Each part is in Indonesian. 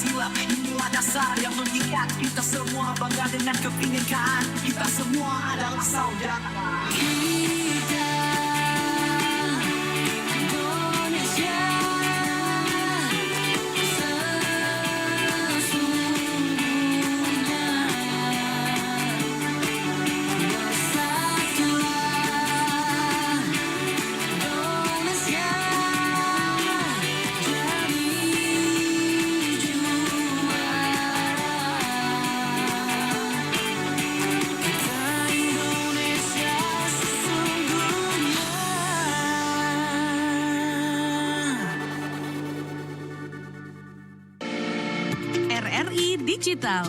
Pancasila inilah dasar yang mengikat kita semua, bangga dengan kebinekaan. Kita semua adalah saudara. Kita Indonesia sesungguhnya bersatulah Indonesia jadi juara. Kita Indonesia sesungguhnya. RRI Digital.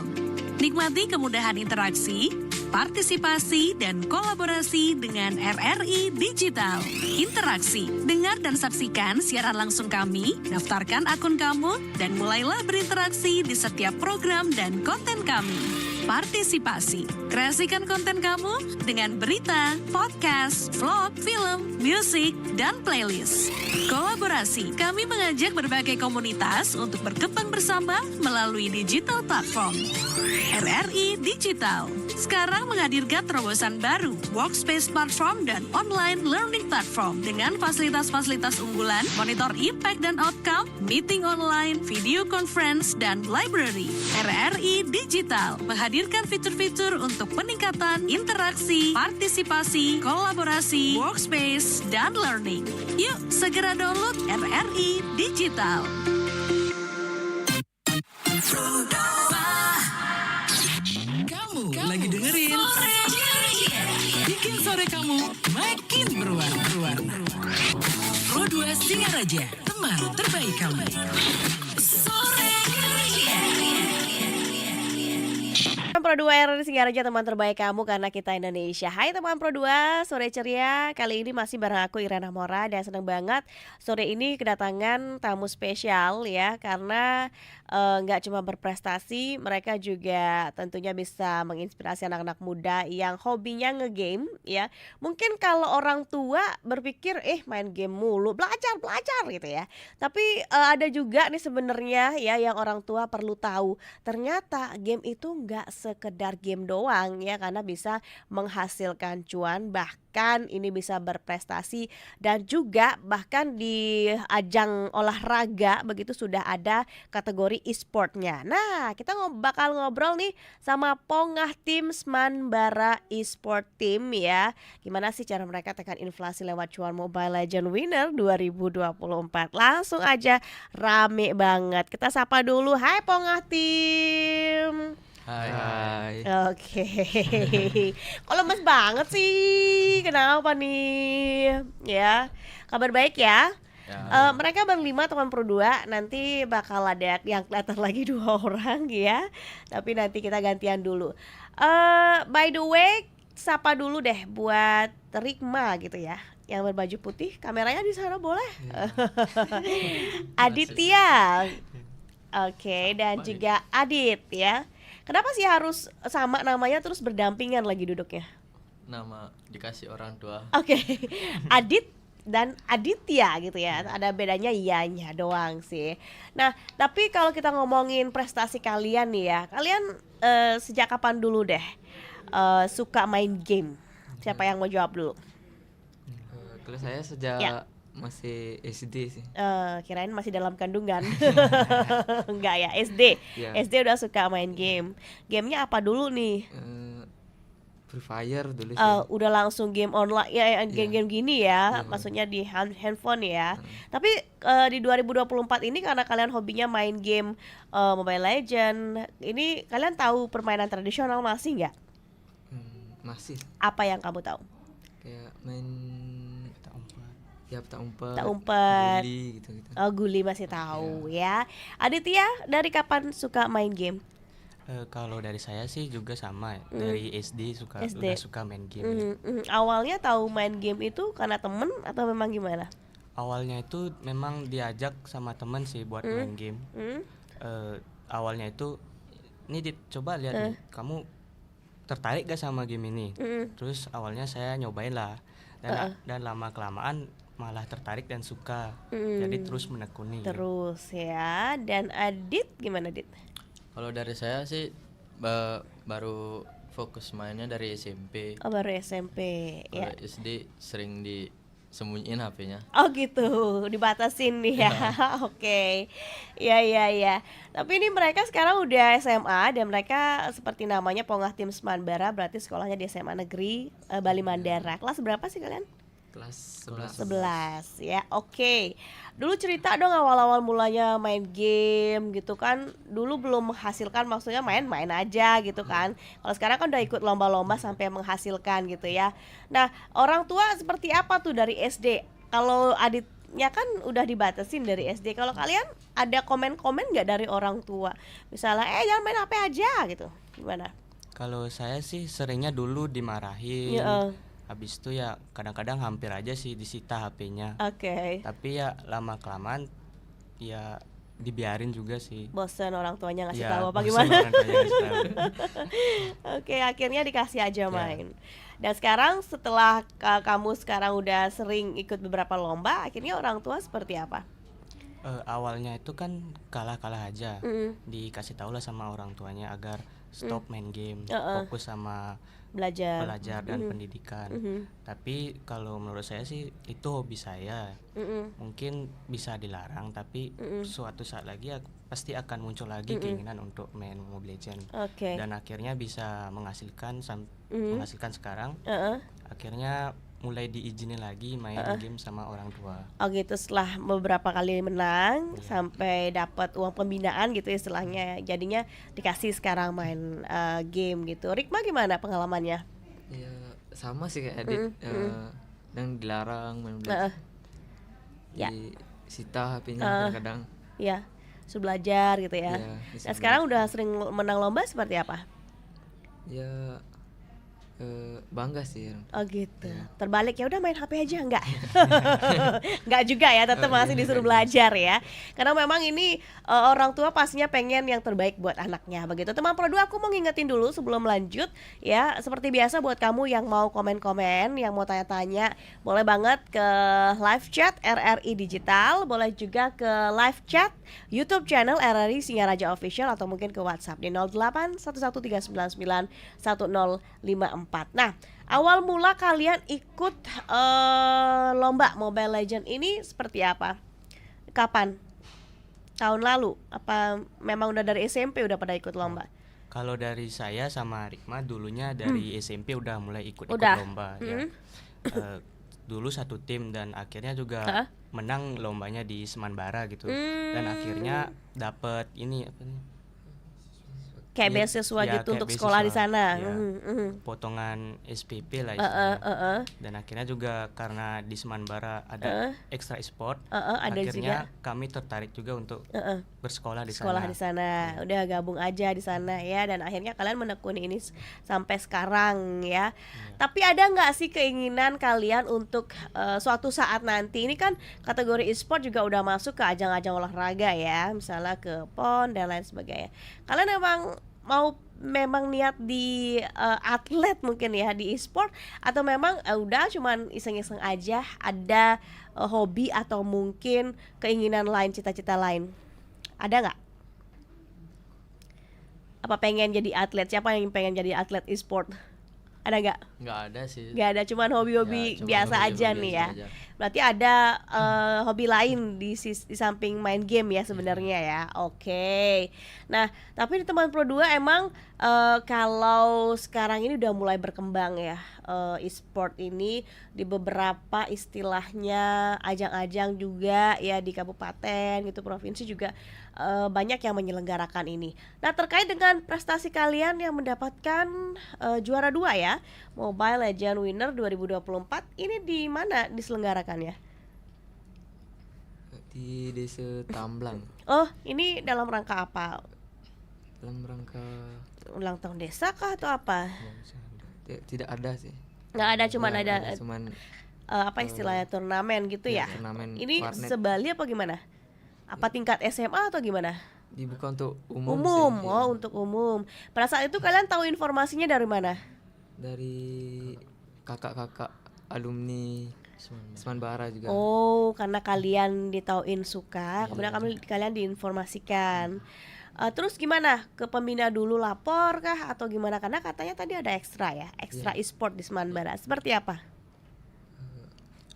Nikmati kemudahan interaksi, partisipasi, dan kolaborasi dengan RRI Digital. Interaksi, dengar dan saksikan siaran langsung kami, daftarkan akun kamu, dan mulailah berinteraksi di setiap program dan konten kami. Partisipasi, kreasikan konten kamu dengan berita, podcast, vlog, film, musik, dan playlist. Kolaborasi, kami mengajak berbagai komunitas untuk berkembang bersama melalui digital platform. RRI Digital sekarang menghadirkan terobosan baru, workspace platform dan online learning platform dengan fasilitas-fasilitas unggulan, monitor impact dan outcome, meeting online, video conference, dan library. RRI Digital menghadirkan fitur-fitur untuk peningkatan interaksi, partisipasi, kolaborasi, workspace, dan learning. Yuk, segera download RRI Digital. Kamu lagi dengerin bikin sore kamu makin berwarna. Pro 2 Singaraja, teman terbaik kamu. Pro 2 RRI Singaraja, teman terbaik kamu karena kita Indonesia. Hai teman Pro 2, sore ceria. Kali ini masih bareng aku Irana Mora dan senang banget sore ini kedatangan tamu spesial ya, karena nggak cuma berprestasi, mereka juga tentunya bisa menginspirasi anak-anak muda yang hobinya ngegame ya. Mungkin kalau orang tua berpikir main game mulu, belajar gitu ya. Tapi ada juga nih sebenarnya ya yang orang tua perlu tahu. Ternyata game itu nggak sekedar game doang ya, karena bisa menghasilkan cuan, bahkan ini bisa berprestasi dan juga bahkan di ajang olahraga begitu sudah ada kategori e-sportnya. Nah, kita bakal ngobrol nih sama Pongah Tim Manbara e-sport Team ya. Gimana sih cara mereka tekan inflasi lewat cuan Mobile Legend Winner 2024. Langsung aja, rame banget. Kita sapa dulu. Hai Pongah Tim. Hai. Oke. Kok lemes banget sih? Kenapa nih? Ya, kabar baik ya. Mereka berlima teman Pro 2, nanti bakal ada yang kelihatan lagi 2 orang ya. Tapi nanti kita gantian dulu. By the way, sapa dulu deh buat Rikma gitu ya, yang berbaju putih. Kameranya di sana boleh. Aditya. Oke, dan juga Adit ya. Kenapa sih harus sama namanya terus berdampingan lagi duduknya? Nama dikasih orang tua. Oke. Adit dan Aditya gitu ya. Ada bedanya iyanya doang sih. Nah, tapi kalau kita ngomongin prestasi kalian nih ya, kalian sejak kapan dulu deh suka main game? Siapa yang mau jawab dulu? Kalau saya sejak Ya. masih SD sih. Kirain masih dalam kandungan. Enggak ya, SD. Ya. SD udah suka main game. Gamenya apa dulu nih? Free Fire dulu sih. Udah langsung game online ya, game-game gini ya, Iya. maksudnya di handphone ya. Tapi di 2024 ini karena kalian hobinya main game Mobile Legend, ini kalian tahu permainan tradisional masih nggak? Masih Apa yang kamu tahu? kayak main petak umpet, Tak umpet. guli gitu. Oh, guli masih tahu ya. Aditya, dari kapan suka main game? Kalau dari saya sih juga sama ya. Dari SD SD. udah suka main game. Awalnya tahu main game itu karena temen atau memang gimana? Awalnya itu memang diajak sama teman sih buat main game. Awalnya itu coba lihat nih, kamu tertarik gak sama game ini? Terus awalnya saya nyobain lah, dan lama kelamaan malah tertarik dan suka. Jadi terus menekuni. Terus ya. Dan Adit gimana Adit? Kalau dari saya sih baru fokus mainnya dari SMP. Oh baru SMP ya. Kalau SD sering disembunyiin HP-nya. Oh gitu, dibatasin nih ya. Oke. Ya ya ya. Tapi ini mereka sekarang udah SMA dan mereka seperti namanya Pongah Tim Semanbara, berarti sekolahnya di SMA Negeri Bali Mandara. Kelas berapa sih kalian? Kelas 11. 11 ya. Oke. Dulu cerita dong awal-awal mulanya main game gitu kan. Dulu belum menghasilkan, maksudnya main-main aja gitu kan. Kalau sekarang kan udah ikut lomba-lomba sampai menghasilkan gitu ya. Nah, orang tua seperti apa tuh dari SD? Kalau Aditnya kan udah dibatasin dari SD. Kalau kalian ada komen-komen nggak dari orang tua? Misalnya, jangan main HP aja gitu. Gimana? Kalau saya sih seringnya dulu dimarahin. Ya, Habis itu ya kadang-kadang hampir aja sih disita HP-nya. oke. Tapi ya lama kelamaan ya dibiarin juga sih. Bosan orang tuanya ngasih Ya, tahu apa bosan gimana? orang tuanya ngasih tahu. Oke, akhirnya dikasih aja Ya. main. Dan sekarang setelah kamu sekarang udah sering ikut beberapa lomba, akhirnya orang tua seperti apa? Awalnya itu kan kalah-kalah aja. Mm, Dikasih tahu lah sama orang tuanya agar stop main game, fokus sama belajar. belajar dan pendidikan. Tapi kalau menurut saya sih itu hobi saya. Mungkin bisa dilarang, tapi suatu saat lagi pasti akan muncul lagi keinginan untuk main Mobile Legends. Oke. Dan akhirnya bisa menghasilkan menghasilkan sekarang. Heeh. Akhirnya mulai diizinin lagi main game sama orang tua. Oh gitu, setelah beberapa kali menang sampai dapat uang pembinaan gitu istilahnya. Jadinya dikasih sekarang main game gitu. Rikma gimana pengalamannya? Ya sama sih kayak Adit. Dan dilarang main Heeh. Ya. disita HP-nya kadang. Ya, suruh belajar gitu ya. Iya, Nah sekarang udah sering menang lomba seperti apa? Ya bangga sih. Oh gitu. Terbalik ya udah main HP aja enggak? Enggak juga ya, tetap masih disuruh belajar ya. Karena memang ini orang tua pastinya pengen yang terbaik buat anaknya. Begitu. Teman Pro 2, aku mau ngingetin dulu sebelum lanjut ya, seperti biasa buat kamu yang mau komen-komen, yang mau tanya-tanya, boleh banget ke live chat RRI Digital, boleh juga ke live chat YouTube channel RRI Singaraja Official atau mungkin ke WhatsApp di 08 11399 1054. Nah, awal mula kalian ikut lomba Mobile Legend ini seperti apa? Kapan? Tahun lalu? Apa memang udah dari SMP udah pada ikut lomba? Kalau dari saya sama Rikma dulunya dari SMP udah mulai ikut Udah. lomba ya. Dulu satu tim dan akhirnya juga menang lombanya di Semanbara gitu. Dan akhirnya dapat ini apa nih? Kayak beasiswa Ya, gitu kayak untuk sekolah di beasiswa, sana. ya. Potongan SPP lah istilahnya. Dan akhirnya juga karena di Semanbara ada extra sport, Ada akhirnya juga. kami tertarik juga untuk bersekolah di Sekolah sana. di sana, udah gabung aja di sana ya, dan akhirnya kalian menekuni ini sampai sekarang ya. Tapi ada nggak sih keinginan kalian untuk suatu saat nanti, ini kan kategori e-sport juga udah masuk ke ajang-ajang olahraga ya, misalnya ke PON dan lain sebagainya. Kalian memang niat di atlet mungkin ya di e-sport, atau memang udah cuman iseng-iseng aja, ada hobi atau mungkin keinginan lain, cita-cita lain? Ada nggak? Apa pengen jadi atlet? Siapa yang pengen jadi atlet e-sport? Ada nggak? Nggak ada sih. Nggak ada, cuman hobi-hobi Ya, cuman biasa hobi-hobi aja biasa nih ya. aja. Berarti ada hobi lain di samping main game ya sebenarnya ya. Oke. Nah, tapi di teman Pro 2 emang kalau sekarang ini udah mulai berkembang ya e-sport ini di beberapa istilahnya ajang-ajang juga ya, di kabupaten gitu, provinsi juga banyak yang menyelenggarakan ini. Nah, terkait dengan prestasi kalian yang mendapatkan juara 2 ya, Mobile Legend Winner 2024, ini di mana diselenggarakannya? Di Desa Tamblang. Oh, ini dalam rangka apa? Dalam rangka Ulang tahun desa kah atau apa? tidak ada sih. Nggak ada, cuman Ya, ada cuman apa istilahnya, turnamen gitu ya? turnamen Ini warnet. sebali apa gimana? Apa tingkat SMA atau gimana? Dibuka untuk umum, Umum, sih. oh untuk umum. Pada saat itu kalian tahu informasinya dari mana? Dari kakak-kakak alumni Semanbara juga. Oh, karena kalian ditauin suka, kemudian kalian diinformasikan. Terus gimana? Ke pembina dulu lapor kah atau gimana? Karena katanya tadi ada ekstra ya, ekstra e-sport di Semanbara. Seperti apa?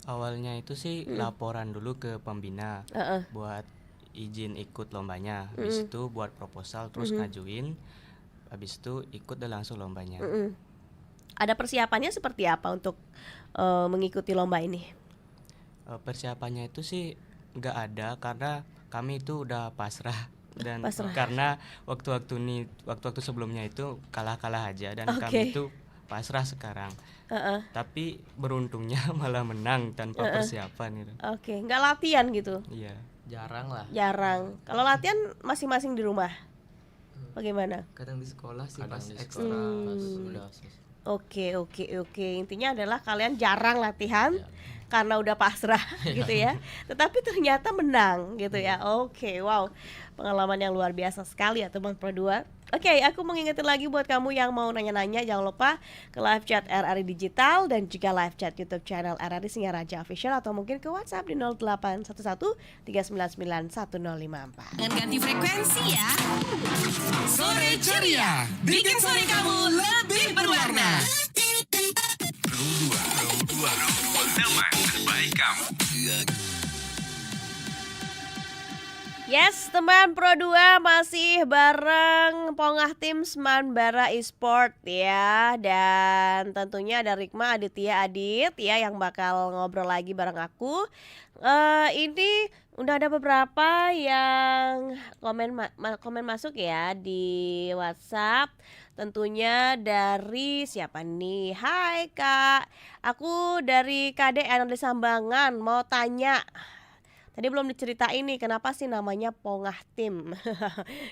Awalnya itu sih laporan dulu ke pembina buat izin ikut lombanya. Habis itu buat proposal terus ngajuin. Habis itu ikut dan langsung lombanya. Ada persiapannya seperti apa untuk mengikuti lomba ini? Persiapannya itu sih nggak ada karena kami itu udah pasrah dan Pasrah. karena waktu-waktu sebelumnya itu kalah-kalah aja dan Oke. kami itu pasrah sekarang. Tapi beruntungnya malah menang tanpa persiapan gitu. Oke, nggak latihan gitu? Iya. Jarang lah. Jarang. Kalau latihan masing-masing di rumah? Bagaimana? Kadang di sekolah sih Kadang pas di ekstra. sekolah, pas udah selesai. Oke. Intinya adalah kalian jarang latihan karena udah pasrah gitu ya. Tetapi ternyata menang gitu ya. Oke, wow. Pengalaman yang luar biasa sekali ya teman Pro 2. Oke, aku mengingetin lagi buat kamu yang mau nanya-nanya, jangan lupa ke live chat RRI Digital dan juga live chat YouTube channel RRI Singaraja Official atau mungkin ke WhatsApp di 0811 399 1054. Jangan ganti frekuensi ya. Sore ceria, bikin sore kamu lebih berwarna. Teman terbaik kamu. Yes, teman Pro 2 masih bareng Pongah Tim Semanbara Esport ya. Dan tentunya ada Rikma Aditya Adit ya yang bakal ngobrol lagi bareng aku. Ini udah ada beberapa yang komen masuk ya di WhatsApp. Tentunya dari siapa nih? Hai Kak, aku dari KDN di Sambangan mau tanya. Tadi belum diceritain nih kenapa sih namanya Pongah Tim.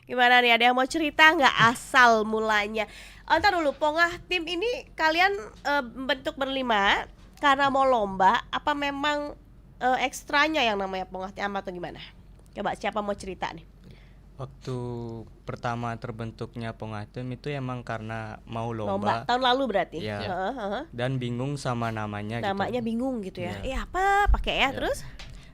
Gimana nih, ada yang mau cerita nggak asal mulanya? Ntar dulu, Pongah Tim ini kalian bentuk berlima karena mau lomba. Apa memang ekstranya yang namanya Pongah Tim atau gimana? Coba siapa mau cerita nih? Waktu pertama terbentuknya Pongah Tim itu emang karena mau Lomba lomba tahun lalu berarti? Iya. Heeh. dan bingung sama namanya Namanya gitu. bingung gitu ya. Iya. Apa pakai ya terus?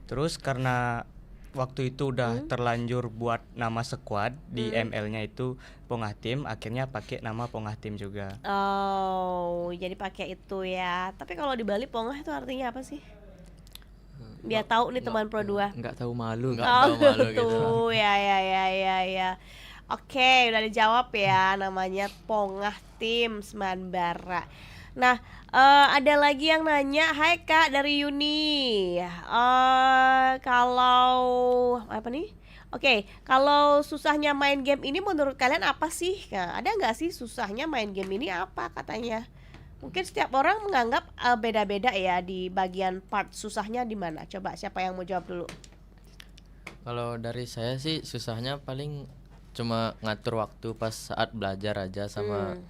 Terus karena waktu itu udah terlanjur buat nama squad di ML-nya itu Pongah Tim, akhirnya pakai nama Pongah Tim juga. Oh, jadi pakai itu ya. Tapi kalau di Bali Pongah itu artinya apa sih? Biar tahu nih teman Pro 2. Enggak tahu malu. Nggak tahu malu gitu. Tuh, ya. Oke, udah dijawab ya, namanya Pongah Tim Semanbara. Nah, ada lagi yang nanya, hai Kak dari Yuni. Kalau apa nih? Oke, kalau susahnya main game ini menurut kalian apa sih? Nah, ada nggak sih susahnya main game ini apa katanya? Mungkin setiap orang menganggap beda-beda ya di bagian part susahnya di mana. Coba siapa yang mau jawab dulu? Kalau dari saya sih susahnya paling cuma ngatur waktu pas saat belajar aja sama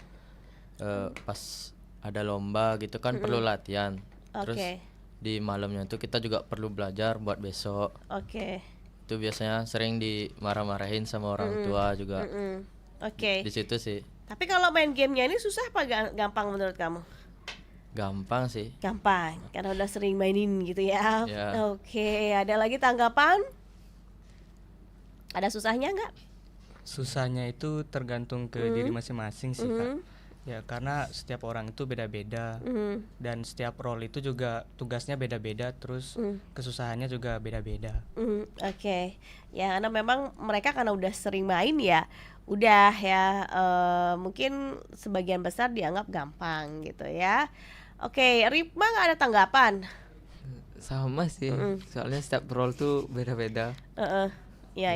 pas ada lomba gitu kan perlu latihan. Terus Oke. di malamnya tuh kita juga perlu belajar buat besok. Oke. Itu biasanya sering dimarah-marahin sama orang tua juga. Oke. Di situ sih Tapi kalau main gamenya ini susah apa gampang menurut kamu? gampang sih. Gampang, karena udah sering mainin gitu ya. Ya. Oke, ada lagi tanggapan? Ada susahnya nggak? Susahnya itu tergantung ke diri masing-masing sih Kak. Ya karena setiap orang itu beda-beda dan setiap role itu juga tugasnya beda-beda, terus kesusahannya juga beda-beda. Oke, ya karena memang mereka karena udah sering main ya, udah ya mungkin sebagian besar dianggap gampang gitu ya. Oke, Ripma nggak ada tanggapan? Sama sih. Soalnya setiap role tuh beda-beda. Ya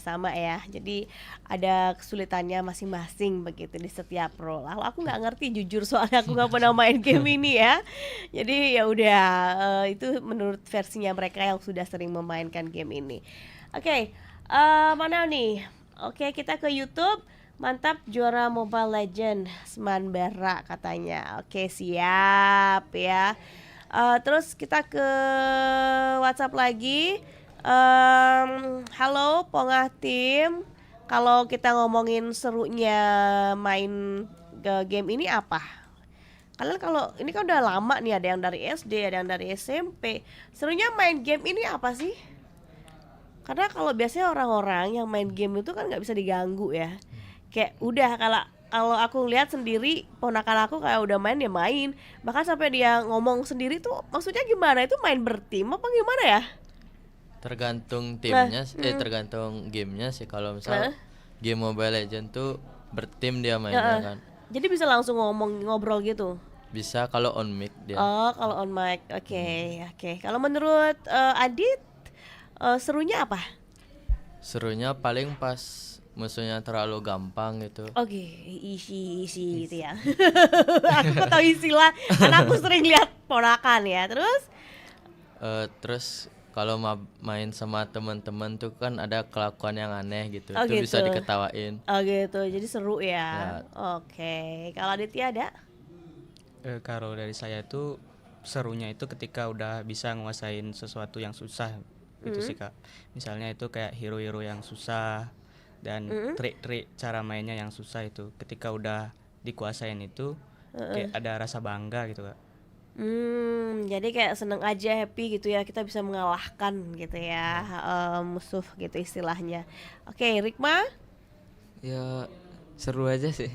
sama ya. Jadi ada kesulitannya masing-masing begitu di setiap role. Aku nggak ngerti jujur soalnya aku nggak pernah main game ini ya. Jadi ya udah itu menurut versinya mereka yang sudah sering memainkan game ini. Oke, mana nih? Oke, kita ke YouTube. Mantap juara Mobile Legend Semanbara katanya. Oke, siap ya. Terus kita ke WhatsApp lagi. Halo Pongah Tim, kalau kita ngomongin serunya main game ini apa? kalian kalau ini kan udah lama nih, ada yang dari SD, ada yang dari SMP. Serunya main game ini apa sih? Karena kalau biasanya orang-orang yang main game itu kan nggak bisa diganggu ya. Kayak udah kalau aku lihat sendiri ponakan aku kayak udah main ya main. Bahkan sampai dia ngomong sendiri tuh maksudnya gimana? Itu main bertim apa gimana ya? Tergantung timnya, tergantung gamenya sih. Kalau misal game Mobile Legend tuh bertim dia mainnya kan. Jadi bisa langsung ngobrol gitu. Bisa kalau on mic dia. Oh, kalau on mic. Oke. Kalau menurut Adit serunya apa? Serunya paling pas musuhnya terlalu gampang gitu. Oke, isi gitu ya. Aku tahu istilah, karena aku sering lihat ponakan ya. Terus Kalau main sama teman-teman tuh kan ada kelakuan yang aneh gitu, Oh itu bisa gitu. diketawain. Oh gitu, jadi seru ya. Ya. Oke, kalau Aditya ada? Kalau dari saya tuh serunya itu ketika udah bisa nguasain sesuatu yang susah gitu sih Kak. Misalnya itu kayak hero-hero yang susah dan trik-trik cara mainnya yang susah itu. Ketika udah dikuasain itu kayak ada rasa bangga gitu Kak. Jadi kayak seneng aja, happy gitu ya, kita bisa mengalahkan gitu ya musuh gitu istilahnya. Oke, Rikma? Ya seru aja sih.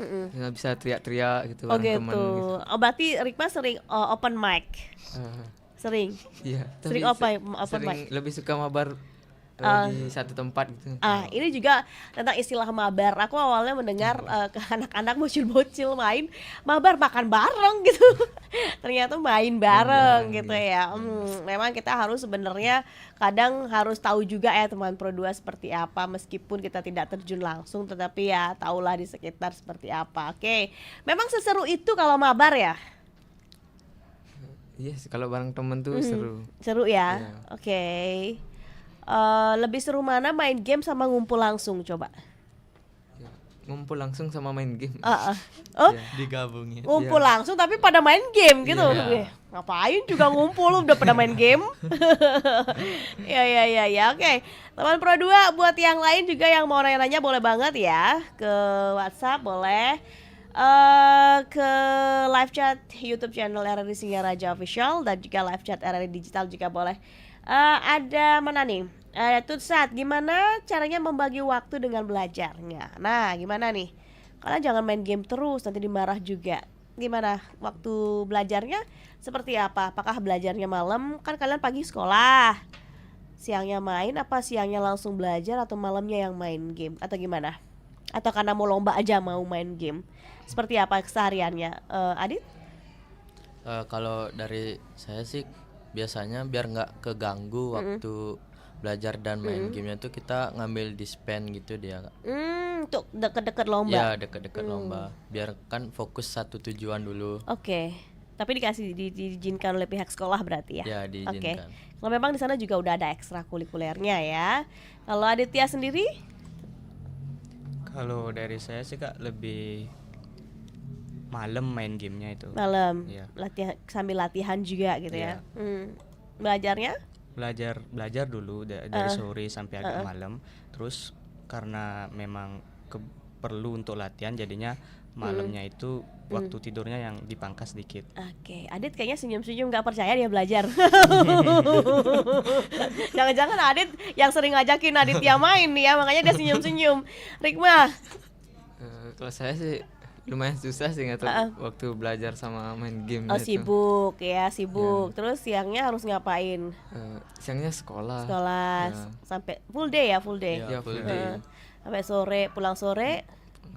Nggak bisa teriak-teriak gitu Oh bareng gitu. teman gitu. Oh berarti Rikma sering open mic? Ah, Sering? iya. Sering tapi open sering mic? lebih suka mabar di satu tempat gitu. Ini juga tentang istilah mabar. Aku awalnya mendengar ke anak-anak bocil-bocil main mabar, makan bareng gitu. Ternyata main bareng gitu ya. Memang kita harus sebenarnya kadang harus tahu juga ya teman Pro 2 seperti apa, meskipun kita tidak terjun langsung, tetapi ya tahulah di sekitar seperti apa. Oke, memang seseru itu kalau mabar ya. Iya sih, kalau bareng temen tuh seru. Seru ya. Iya. Oke. Lebih seru mana main game sama ngumpul langsung coba? Ya, ngumpul langsung sama main game. Oh, Digabungin. ngumpul langsung tapi pada main game gitu. Iya. Ngapain juga ngumpul udah pada main game? Ya. Oke. Teman Pro 2 buat yang lain juga yang mau nanya-nanya boleh banget ya ke WhatsApp, boleh ke live chat YouTube channel RRI Singaraja Official dan juga live chat RRI Digital juga boleh. Ada mana nih? Tutsat, gimana caranya membagi waktu dengan belajarnya? Nah, gimana nih? Kalian jangan main game terus, nanti dimarah juga. Gimana waktu belajarnya seperti apa? Apakah belajarnya malam? Kan kalian pagi sekolah, siangnya main, apa siangnya langsung belajar atau malamnya yang main game? Atau gimana? Atau karena mau lomba aja mau main game? Seperti apa kesehariannya? Adit? Kalau dari saya sih biasanya biar nggak keganggu waktu belajar dan main gamenya tuh kita ngambil dispen gitu dia Kak. Untuk deket-deket lomba. Ya deket-deket lomba biar kan fokus satu tujuan dulu. Oke. Tapi diizinkan oleh pihak sekolah berarti ya? Ya diizinkan. Kalau memang di sana juga udah ada ekstrakurikulernya ya. Kalau Aditya sendiri? Kalau dari saya sih Kak lebih malam main gamenya itu. Malam. Iya. Sambil latihan juga gitu ya. Belajarnya? Belajar dulu dari sore sampai agak malam. Terus karena memang perlu untuk latihan jadinya malamnya itu waktu tidurnya yang dipangkas dikit. Oke, Adit kayaknya senyum-senyum gak percaya dia belajar. Jangan-jangan Adit yang sering ngajakin Aditya main nih ya, makanya dia senyum-senyum. Rikma? Kalau saya sih lumayan susah sih ngatur waktu belajar sama main game. Oh sibuk ya, sibuk. Terus siangnya harus ngapain? Siangnya sekolah. Sekolah sampai full day ya, full day. Ya, full day. Sampai sore, pulang sore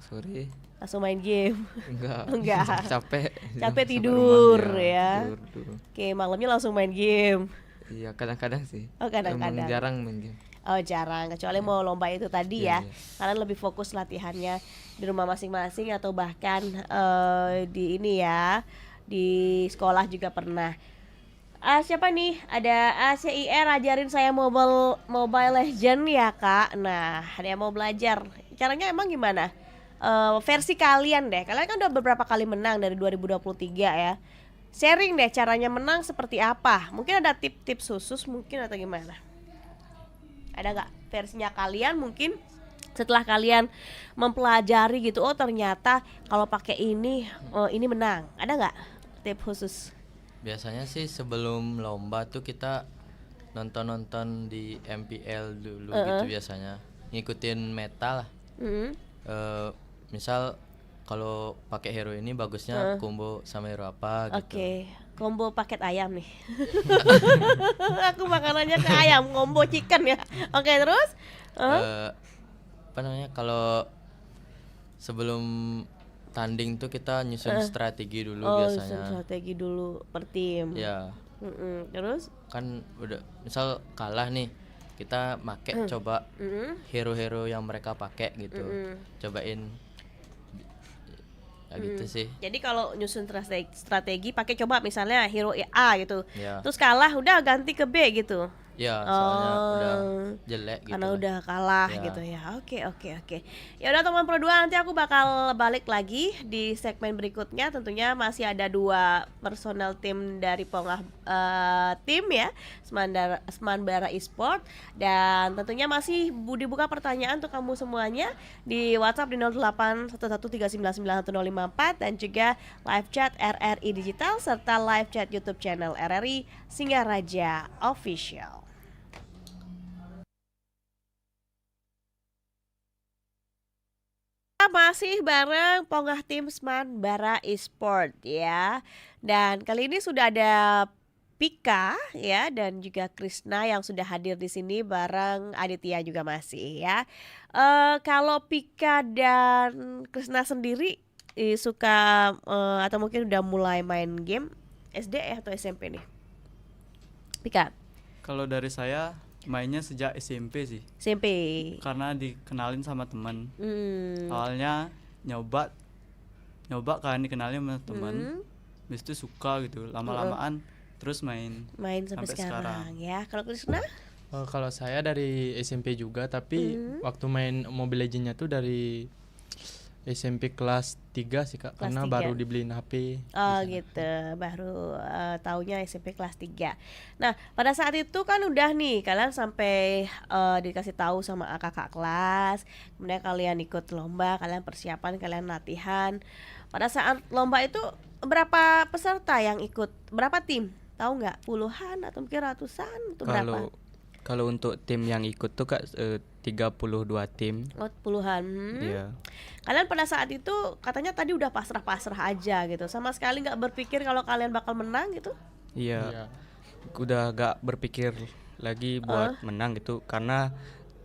Sore langsung main game. enggak. Capek Sampai tidur rumah, ya. tidur dulu. Oke, malamnya langsung main game. Iya, kadang-kadang sih. Oh, kadang-kadang. Emang jarang main game. Oh jarang, kecuali mau lomba itu tadi ya. Iya. Kalian lebih fokus latihannya di rumah masing-masing atau bahkan di ini ya, di sekolah juga pernah. Siapa nih? Ada CIR ajarin saya Mobile Legend ya Kak. Nah, ada yang mau belajar. Caranya emang gimana? Versi kalian deh. Kalian kan udah beberapa kali menang dari 2023 ya. Sharing deh caranya menang seperti apa. Mungkin ada tips-tips khusus mungkin atau gimana? Ada nggak versinya kalian mungkin Setelah kalian mempelajari gitu, oh ternyata kalau pakai ini menang. Ada nggak tip khusus? Biasanya sih sebelum lomba tuh kita nonton di MPL dulu gitu biasanya. Ngikutin meta lah. Misal kalau pakai hero ini bagusnya combo sama hero apa gitu. Oke, combo paket ayam nih. Aku makanannya ke ayam, combo chicken ya. Oke, terus? Apa namanya, kalau sebelum tanding tuh kita nyusun strategi dulu biasanya. Strategi dulu per tim. Ya. Terus? Kan udah misal kalah nih, kita make coba hero-hero yang mereka pakai gitu. Cobain ya gitu sih. Jadi kalau nyusun strategi pakai coba misalnya hero A gitu. Ya. Terus kalah udah ganti ke B gitu. Ya, soalnya udah jelek gitu. Karena lah. udah kalah Ya. gitu ya. Oke. Ya udah teman Pro 2, nanti aku bakal balik lagi di segmen berikutnya. Tentunya masih ada 2 personel tim dari Pongah tim ya, Semanbara Esport, dan tentunya masih dibuka pertanyaan untuk kamu semuanya di WhatsApp di 0811399154 dan juga live chat RRI Digital serta live chat YouTube channel RRI Singaraja Official. Masih bareng Pongah Tim Semanbara Esport ya. Dan kali ini sudah ada Pika ya dan juga Krisna yang sudah hadir di sini bareng Aditya juga masih ya. Kalau Pika dan Krisna sendiri suka atau mungkin udah mulai main game SD atau SMP nih? Pika. Kalau dari saya mainnya sejak SMP sih. SMP. Karena dikenalin sama teman. Awalnya nyoba kan dikenalin sama teman. Habis itu suka gitu. Lama-lamaan terus main Sampai sekarang ya. Kalau Krisna? Kalau saya dari SMP juga, tapi waktu main Mobile Legends-nya tuh dari SMP kelas 3 sih Kak, Kelas karena 3. baru dibeliin HP. Oh gitu, baru taunya SMP kelas 3. Nah pada saat itu kan udah nih kalian sampai dikasih tahu sama kakak kelas, kemudian kalian ikut lomba, kalian persiapan, kalian latihan. Pada saat lomba itu berapa peserta yang ikut? Berapa tim? Tahu nggak? Puluhan atau mungkin ratusan atau berapa? Kalau untuk tim yang ikut tuh Kak 32 tim. Oh, puluhan. Iya. Kalian pada saat itu katanya tadi udah pasrah-pasrah aja gitu, sama sekali nggak berpikir kalau kalian bakal menang gitu? Iya. Udah gak berpikir lagi buat menang gitu, karena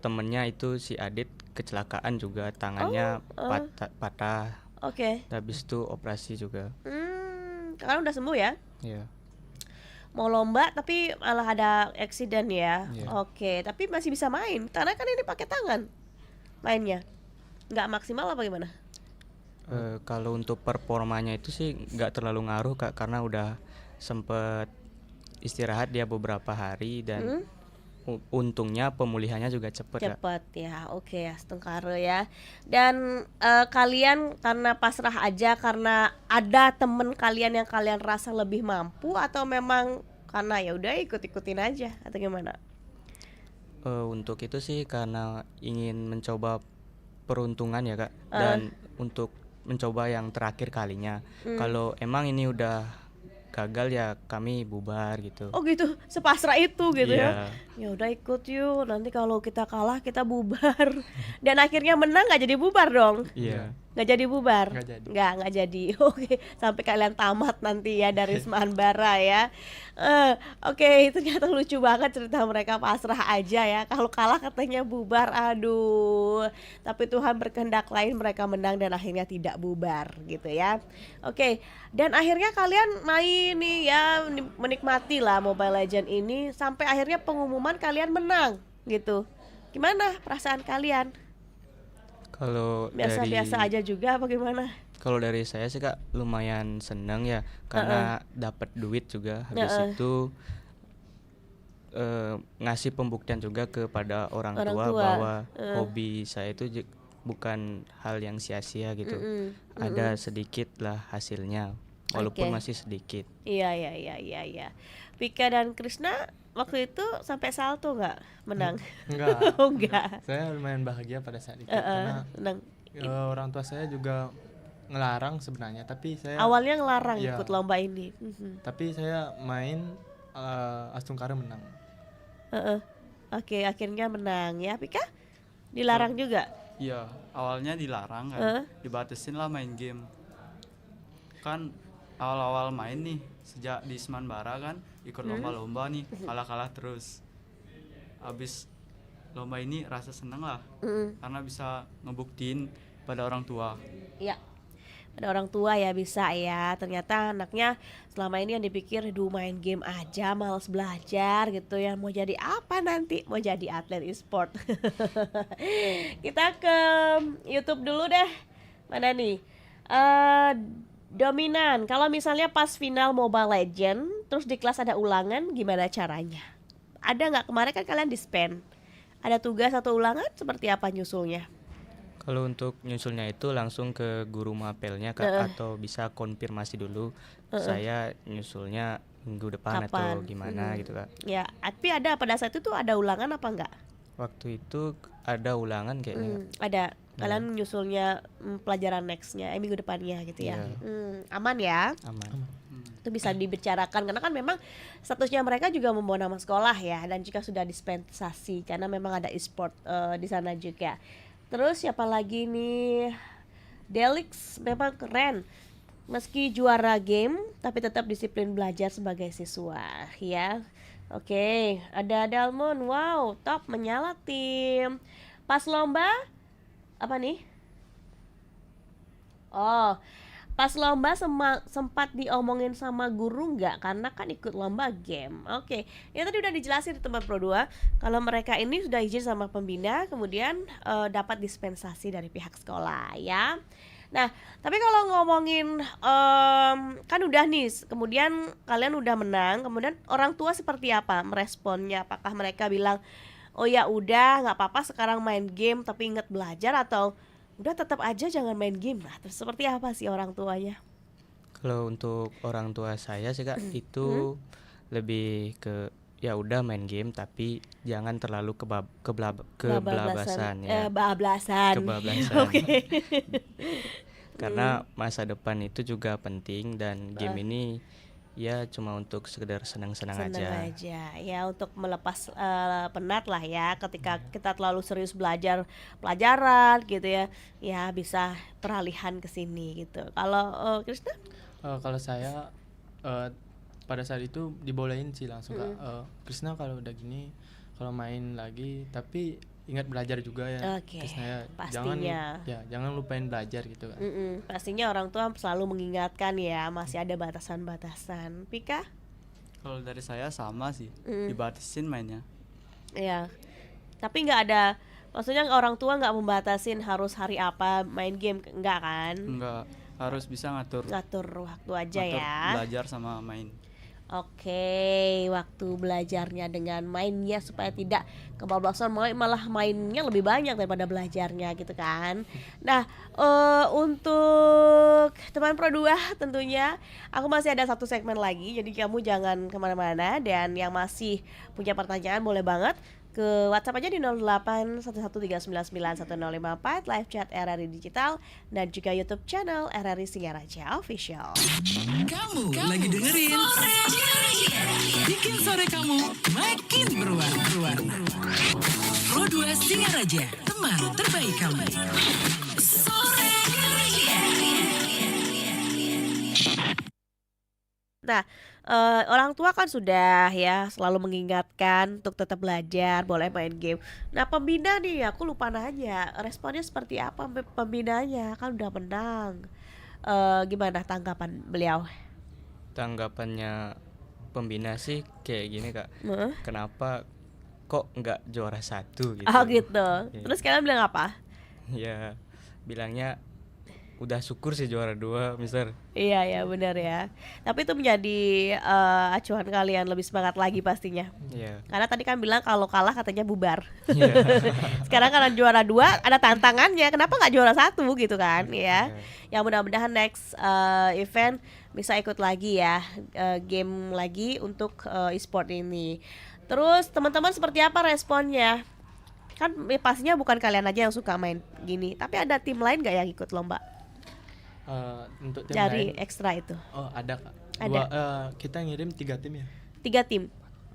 temennya itu si Adit kecelakaan juga, tangannya patah. Oke. Habis itu operasi juga. Kalian udah sembuh ya? Iya. Mau lomba tapi malah ada accident ya. Iya. Oke, tapi masih bisa main karena kan ini pakai tangan mainnya. Nggak maksimal apa gimana? Kalau untuk performanya itu sih nggak terlalu ngaruh Kak, karena udah sempet istirahat dia beberapa hari dan untungnya pemulihannya juga cepet Kak. Cepet ya. Oke ya, setengkara ya. Dan kalian karena pasrah aja karena ada temen kalian yang kalian rasa lebih mampu, atau memang karena ya udah ikut-ikutin aja atau gimana? Untuk itu sih karena ingin mencoba peruntungan ya Kak, dan untuk mencoba yang terakhir kalinya. Kalau emang ini udah gagal ya kami bubar gitu. Oh gitu, sepasrah itu gitu Iya. ya. Ya udah ikut yuk, nanti kalau kita kalah kita bubar. Dan akhirnya menang nggak jadi bubar dong? Iya. Nggak jadi bubar? Nggak jadi. Nggak jadi. Oke, sampai kalian tamat nanti ya dari Semanbara ya. Oke, ternyata lucu banget cerita mereka, pasrah aja ya. Kalau kalah katanya bubar, aduh. Tapi Tuhan berkehendak lain, mereka menang dan akhirnya tidak bubar gitu ya. Oke, dan akhirnya kalian main nih ya, menikmati lah Mobile Legends ini sampai akhirnya pengumuman kalian menang gitu. Gimana perasaan kalian? Kalau Biasa-biasa aja juga apa gimana? Kalau dari saya sih Kak lumayan seneng ya, karena dapat duit juga. Habis itu ngasih pembuktian juga kepada orang tua bahwa hobi saya itu bukan hal yang sia-sia gitu. Ada sedikit lah hasilnya. walaupun Oke. masih sedikit. Iya, iya, iya, iya, iya. Pika dan Krisna waktu itu sampai salto nggak menang? Enggak. Oh, enggak. Saya lumayan bahagia pada saat itu Heeh, karena menang. orang tua saya juga ngelarang sebenarnya, tapi saya Awalnya ngelarang Iya. ikut lomba ini. tapi saya main Astungkara menang. Heeh. Oke, akhirnya menang ya. Pika dilarang juga. Iya, awalnya dilarang kan, Heeh. dibatasin lah main game. Kan awal-awal main nih, sejak di Semanbara kan, ikut lomba-lomba nih, kalah-kalah terus. Habis lomba ini rasa seneng lah, karena bisa ngebuktiin pada orang tua. Iya. Ada orang tua ya bisa ya. Ternyata anaknya selama ini yang dipikir main game aja, malas belajar gitu ya. Mau jadi apa nanti? Mau jadi atlet e-sport. Kita ke YouTube dulu deh. Mana nih? Dominan. Kalau misalnya pas final Mobile Legend, terus di kelas ada ulangan, gimana caranya? Ada nggak, kemarin kan kalian dispen? Ada tugas atau ulangan? Seperti apa nyusulnya? Kalau untuk nyusulnya itu langsung ke guru mapelnya Kak, atau bisa konfirmasi dulu saya nyusulnya minggu depan Kapan? atau gimana gitu Kak. Ya, tapi ada pada saat itu tuh ada ulangan apa enggak? Waktu itu ada ulangan kayaknya Kak. Ada. Kalian nyusulnya pelajaran nextnya, minggu depannya gitu ya. Aman ya? Aman. Itu bisa dibicarakan karena kan memang statusnya mereka juga membawa nama sekolah ya, dan juga sudah dispensasi karena memang ada e-sport di sana juga. Terus siapa lagi nih? Delix memang keren. Meski juara game tapi tetap disiplin belajar sebagai siswa ya. Oke, ada Dalmon. Wow, top, menyala tim. Pas lomba apa nih? Oh, pas lomba sempat diomongin sama guru nggak? Karena kan ikut lomba game. Oke, ya tadi udah dijelasin di tempat Pro 2 kalau mereka ini sudah izin sama pembina, kemudian dapat dispensasi dari pihak sekolah ya. Nah, tapi kalau ngomongin kan udah nih, kemudian kalian udah menang, kemudian orang tua seperti apa meresponnya? Apakah mereka bilang, oh ya udah nggak apa-apa sekarang main game tapi ingat belajar, atau udah tetap aja jangan main game? Nah, terus seperti apa sih orang tuanya? Kalau untuk orang tua saya sih Kak, itu lebih ke ya udah main game tapi jangan terlalu kebablasan ya. Bablasan. Kebablasan. Oke. Karena masa depan itu juga penting dan game ini ya cuma untuk sekedar senang-senang aja. Ya, untuk melepas penat lah ya ketika kita terlalu serius belajar pelajaran gitu ya. Ya bisa peralihan ke sini gitu. Kalau Krisna? Kalau saya pada saat itu dibolehin sih langsung Kak. Krisna kalau udah gini, kalau main lagi tapi ingat belajar juga ya. Oke, Krisna ya. pastinya. Jangan lupain belajar gitu kan. Pastinya orang tua selalu mengingatkan ya, masih ada batasan-batasan. Pika? Kalau dari saya sama sih, dibatasin mainnya. Ya. Tapi nggak ada, maksudnya orang tua nggak membatasin harus hari apa main game, enggak kan? Enggak, harus bisa ngatur Waktu aja ngatur ya. belajar sama main. Oke, waktu belajarnya dengan mainnya supaya tidak kebablasan, malah mainnya lebih banyak daripada belajarnya gitu kan. Nah, untuk teman Pro 2 tentunya aku masih ada satu segmen lagi, jadi kamu jangan kemana-mana, dan yang masih punya pertanyaan boleh banget ke WhatsApp aja di 0811399154, live chat RRI Digital, dan juga YouTube channel RRI Singaraja Official. Kamu lagi dengerin bikin sore kamu makin berwarna. Pro 2 Singaraja, teman terbaik kamu. Sore Nah, orang tua kan sudah ya selalu mengingatkan untuk tetap belajar, boleh main game. Nah, pembina nih, aku lupa nanya, responnya seperti apa pembinanya? Kan udah menang. Gimana tanggapan beliau? Tanggapannya pembina sih kayak gini Kak. Kenapa kok nggak juara satu gitu? Oh gitu. Terus kalian bilang apa? Ya bilangnya udah syukur sih juara 2, Mister. Iya ya benar ya. Tapi itu menjadi acuan kalian lebih semangat lagi pastinya. Iya. Karena tadi kan bilang kalau kalah katanya bubar. Iya. Sekarang karena juara 2 ada tantangannya. Kenapa nggak juara 1 gitu kan ya? Yang mudah-mudahan next event bisa ikut lagi ya, game lagi untuk e-sport ini. Terus teman-teman seperti apa responnya? Kan pastinya bukan kalian aja yang suka main gini, tapi ada tim lain nggak yang ikut lomba? Untuk tim Dari lain, ekstra itu ada Kak. Ada. Kita ngirim 3 tim ya. 3 tim,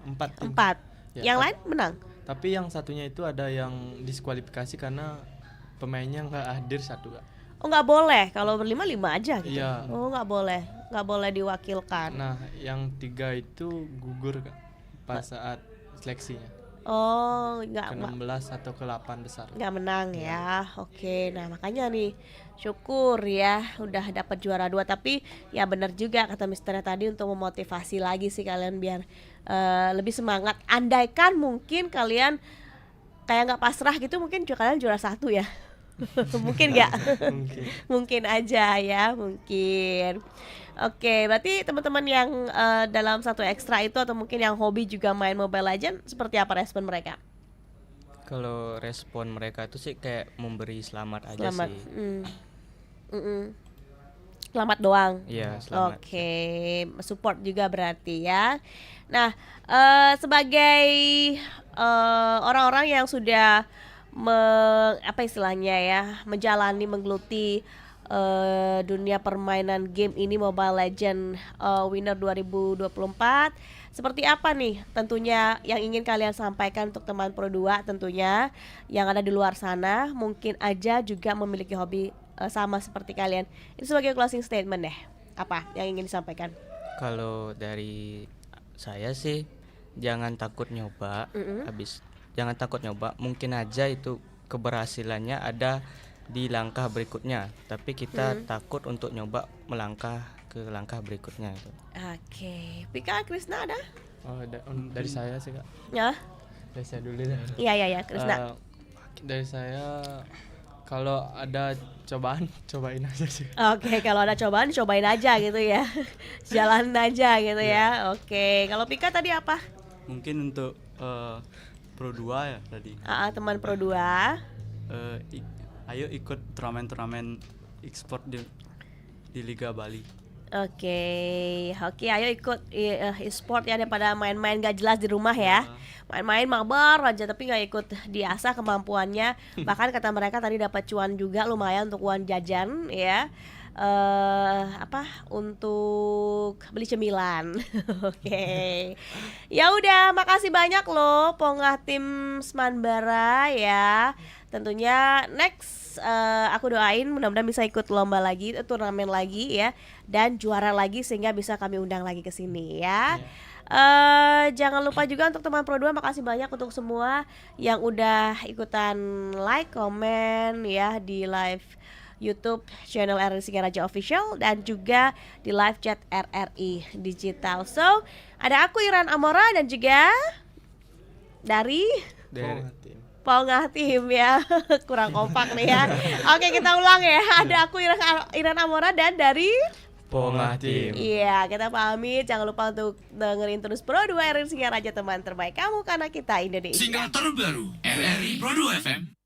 4 tim. 4. Ya, Yang lain menang. Tapi yang satunya itu ada yang diskualifikasi karena pemainnya nggak hadir satu Kak. Oh nggak boleh, kalau berlima aja gitu. Iya. Oh nggak boleh diwakilkan. Nah, yang 3 itu gugur Kak pas saat seleksinya. Oh Ke nggak 16 atau ke 8 besar. nggak menang ya. Oke, nah makanya nih syukur ya udah dapat juara 2. Tapi ya benar juga kata Misternya tadi untuk memotivasi lagi sih kalian biar lebih semangat. Andaikan mungkin kalian kayak nggak pasrah gitu, mungkin kalian juara 1 ya. Mungkin nggak? Mungkin aja ya, mungkin. Oke, berarti teman-teman yang dalam satu ekstra itu atau mungkin yang hobi juga main Mobile Legends, seperti apa respon mereka? Kalau respon mereka itu sih kayak memberi selamat aja Selamat. sih. Selamat doang. Iya, selamat. Oke, support juga berarti ya. Nah, sebagai orang-orang yang sudah apa istilahnya ya, menggeluti dunia permainan game ini Mobile Legend Winner 2024, seperti apa nih tentunya yang ingin kalian sampaikan untuk teman Pro 2 tentunya yang ada di luar sana, mungkin aja juga memiliki hobi sama seperti kalian. Ini sebagai closing statement deh, apa yang ingin disampaikan? Kalau dari saya sih jangan takut nyoba, jangan takut nyoba, mungkin aja itu keberhasilannya ada di langkah berikutnya, tapi kita takut untuk nyoba melangkah ke langkah berikutnya itu. Oke, Pika, Krisna ada? Dari saya sih Kak. Ya. Dari saya dulu deh. Iya, Krisna. Dari saya kalau ada cobaan, cobain aja sih. Oke, kalau ada cobaan cobain aja gitu ya. Jalan aja gitu ya. Oke, kalau Pika tadi apa? Mungkin untuk Pro 2 ya tadi. Teman Pro 2. Ayo ikut turnamen e-sport di Liga Bali. Oke, ayo ikut e-sport ya, daripada main-main gak jelas di rumah ya. Main-main mabar aja tapi gak ikut diasah kemampuannya. Bahkan kata mereka tadi dapat cuan juga lumayan untuk uang jajan ya. Untuk beli cemilan. Oke. Ya udah, makasih banyak loh Pongah tim Semanbara ya. Tentunya next aku doain mudah-mudahan bisa ikut lomba lagi, turnamen lagi ya, dan juara lagi sehingga bisa kami undang lagi ke sini ya. Jangan lupa juga untuk teman Pro 2, makasih banyak untuk semua yang udah ikutan like, komen ya di live YouTube channel RRI Singaraja Official dan juga di live chat RRI Digital. So, ada aku Iran Amora dan juga dari Pongah tim ya. Kurang kompak nih ya. Oke, kita ulang ya. Ada aku Iran Amora dan dari Pongah tim. Iya, kita pamit. Jangan lupa untuk dengerin terus Pro 2 RRI Singaraja, teman terbaik kamu karena kita Indonesia. Single terbaru RRI Pro 2 FM.